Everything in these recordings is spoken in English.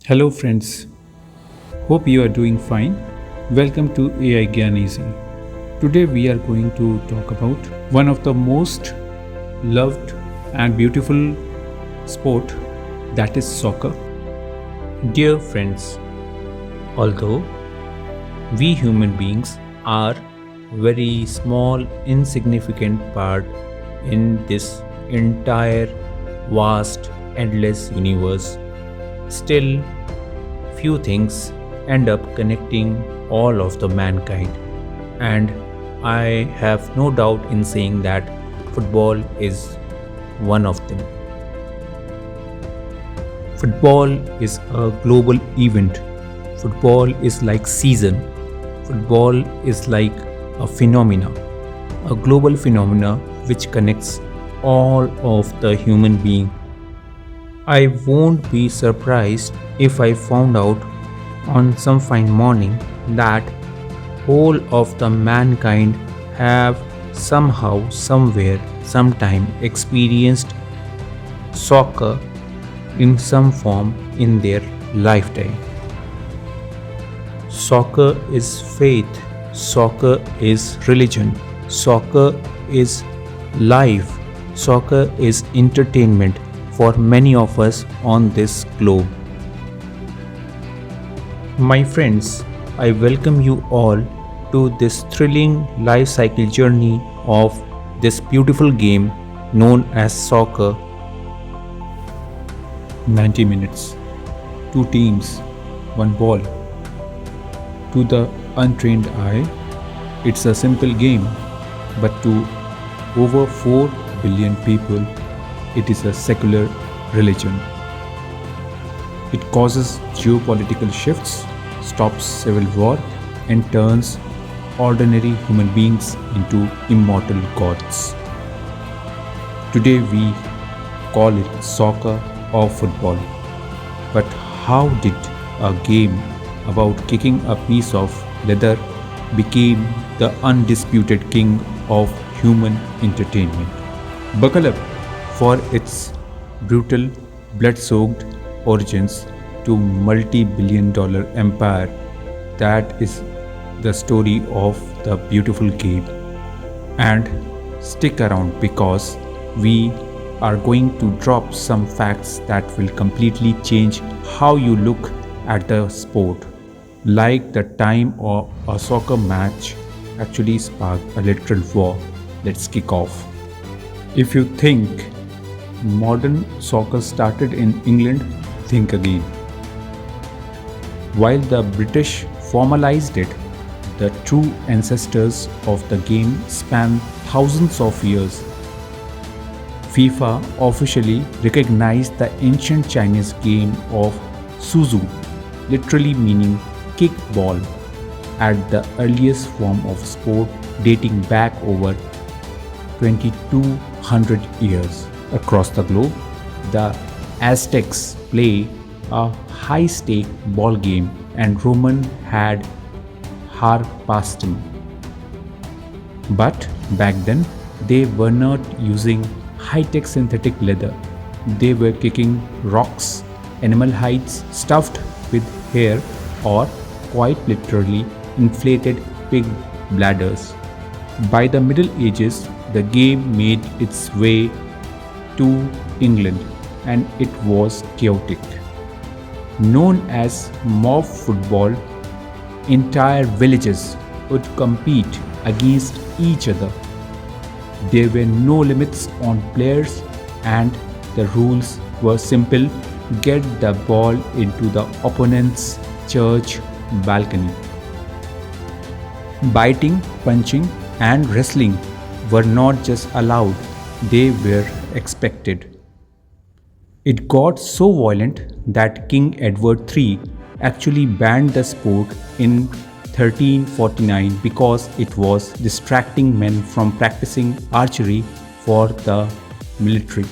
Hello, friends. Hope you are doing fine. Welcome to aigyaneasy. Today, we are going to talk about one of the most loved and beautiful sport, that is soccer. Dear friends, although we human beings are very small insignificant part in this entire vast endless universe, still few things end up connecting all of the mankind, and I have no doubt in saying that football is one of them. Football is a global event. Football is like season. Football is like a phenomena, a global phenomena which connects all of the human being. I won't be surprised if I found out on some fine morning that whole of the mankind have somehow, somewhere, sometime experienced soccer in some form in their lifetime. Soccer is faith, soccer is religion, soccer is life, soccer is entertainment for many of us on this globe. My friends, I welcome you all to this thrilling life cycle journey of this beautiful game known as soccer. 90 minutes, two teams, one ball. To the untrained eye, it's a simple game, but to over 4 billion people, it is a secular religion. It causes geopolitical shifts, stops civil war, and turns ordinary human beings into immortal gods. Today we call it soccer or football. But how did a game about kicking a piece of leather became the undisputed king of human entertainment? Buckle up for its brutal, blood-soaked origins to multi-billion-dollar empire that is the story of the beautiful game. And stick around because we are going to drop some facts that will completely change how you look at the sport. Like the time of a soccer match actually sparked a literal war. Let's kick off. If you think modern soccer started in England, think again. While the British formalized it, the true ancestors of the game span thousands of years. FIFA officially recognized the ancient Chinese game of suzu, literally meaning kick ball, as the earliest form of sport dating back over 2200 years. Across the globe, the Aztecs play a high-stake ball game and Roman had harpastum. But back then, they were not using high-tech synthetic leather. They were kicking rocks, animal hides stuffed with hair, or quite literally inflated pig bladders. By the Middle Ages, the game made its way to England and it was chaotic. Known as mob football, entire villages would compete against each other. There were no limits on players and the rules were simple: get the ball into the opponent's church balcony. Biting, punching, and wrestling were not just allowed, they were expected. It got so violent that King Edward III actually banned the sport in 1349 because it was distracting men from practicing archery for the military.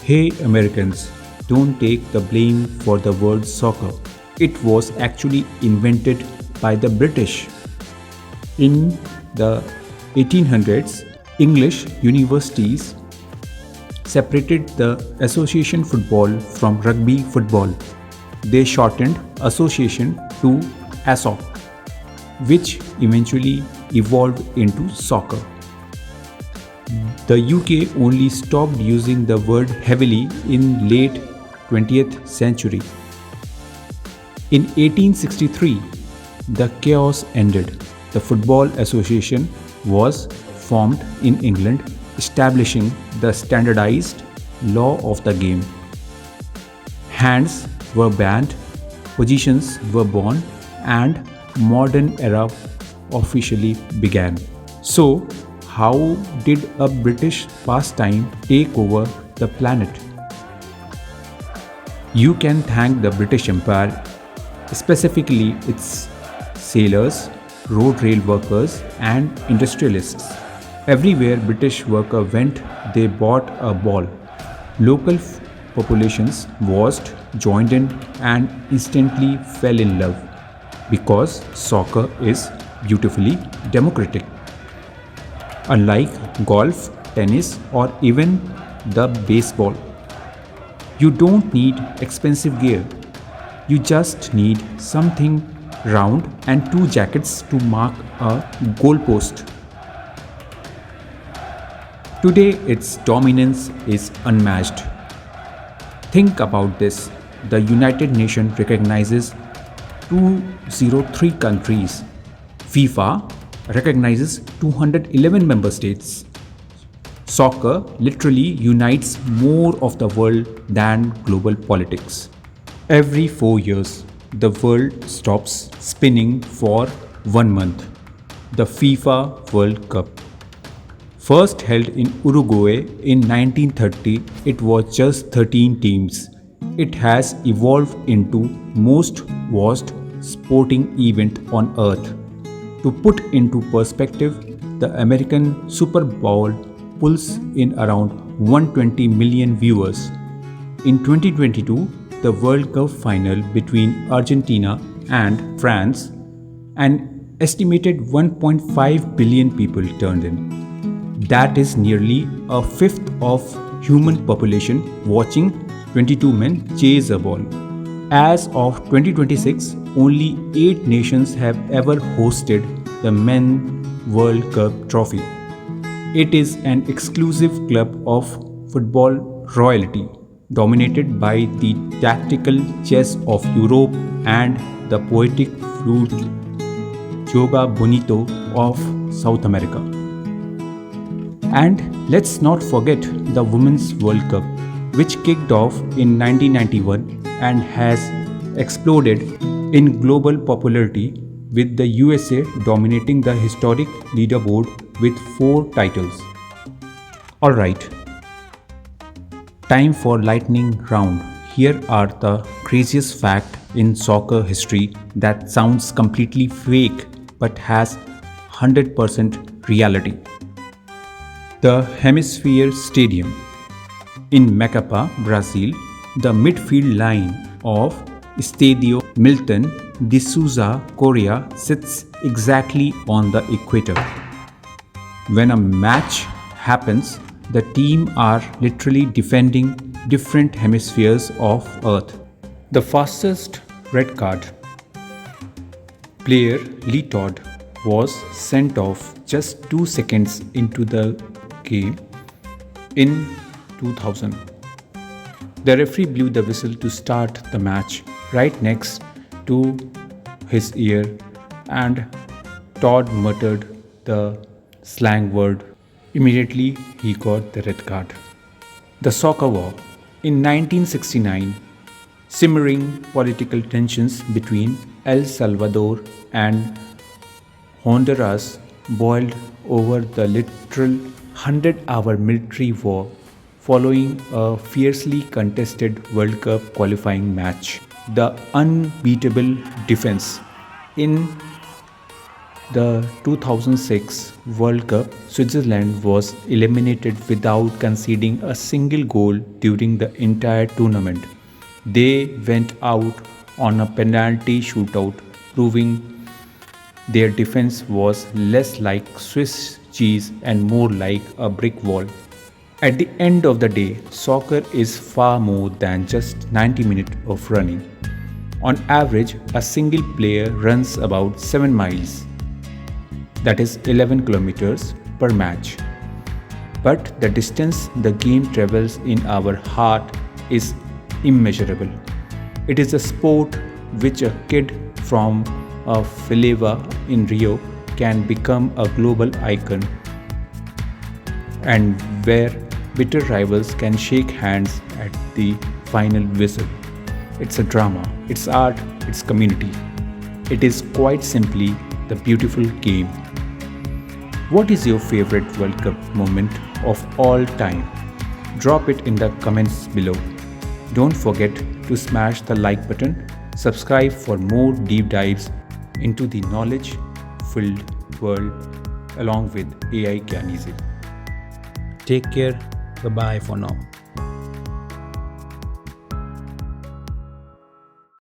Hey Americans, don't take the blame for the word soccer. It was actually invented by the British. In the 1800s, English universities separated the association football from rugby football. they shortened association to ASOC, which eventually evolved into soccer. The UK only stopped using the word heavily in late 20th century. In 1863, the chaos ended. The Football Association was formed in England, establishing the standardized law of the game. Hands were banned, positions were born, and modern era officially began. So, how did a British pastime take over the planet? You can thank the British Empire, specifically its sailors, road rail workers, and industrialists. Everywhere British worker went, they bought a ball. Local populations watched, joined in, and instantly fell in love because soccer is beautifully democratic. Unlike golf, tennis, or even the baseball, you don't need expensive gear. You just need something round and two jackets to mark a goalpost. Today, its dominance is unmatched. Think about this. The United Nations recognizes 203 countries. FIFA recognizes 211 member states. Soccer literally unites more of the world than global politics. Every 4 years, the world stops spinning for 1 month. The FIFA World Cup. First held in Uruguay in 1930, it was just 13 teams. It has evolved into most watched sporting event on earth. To put into perspective, the American Super Bowl pulls in around 120 million viewers. In 2022, the World Cup final between Argentina and France, an estimated 1.5 billion people turned in. That is nearly a fifth of human population watching 22 men chase a ball. As of 2026, only 8 nations have ever hosted the Men World Cup trophy. It is an exclusive club of football royalty, dominated by the tactical chess of Europe and the poetic flute Joga Bonito of South America. And let's not forget the Women's World Cup, which kicked off in 1991 and has exploded in global popularity, with the USA dominating the historic leaderboard with 4 titles. Alright, time for lightning round. Here are the craziest fact in soccer history that sounds completely fake but has 100% reality. The Hemispheres Stadium in Macapá, Brazil, the midfield line of Estádio Milton de Souza Correa sits exactly on the equator. When a match happens, the team are literally defending different hemispheres of Earth. The fastest red card player Lee Todd was sent off just 2 seconds into the game in 2000. The referee blew the whistle to start the match right next to his ear, and Todd muttered the slang word. Immediately he got the red card. The Soccer War. In 1969, simmering political tensions between El Salvador and Honduras boiled over the literal 100-hour military war following a fiercely contested World Cup qualifying match. The unbeatable defense. In the 2006 World Cup, Switzerland was eliminated without conceding a single goal during the entire tournament. They went out on a penalty shootout, proving their defense was less like Swiss cheese and more like a brick wall. At the end of the day, soccer is far more than just 90 minutes of running. On average, a single player runs about 7 miles, that is 11 kilometers per match. But the distance the game travels in our heart is immeasurable. It is a sport which a kid from a Fileva in Rio can become a global icon, and where bitter rivals can shake hands at the final whistle. It's a drama, it's art, it's community. It is quite simply the beautiful game. What is your favorite World Cup moment of all time? Drop it in the comments below. Don't forget to smash the like button, subscribe for more deep dives into the knowledge filled world along with AI Aigyaneasy. Take care. Bye bye for now.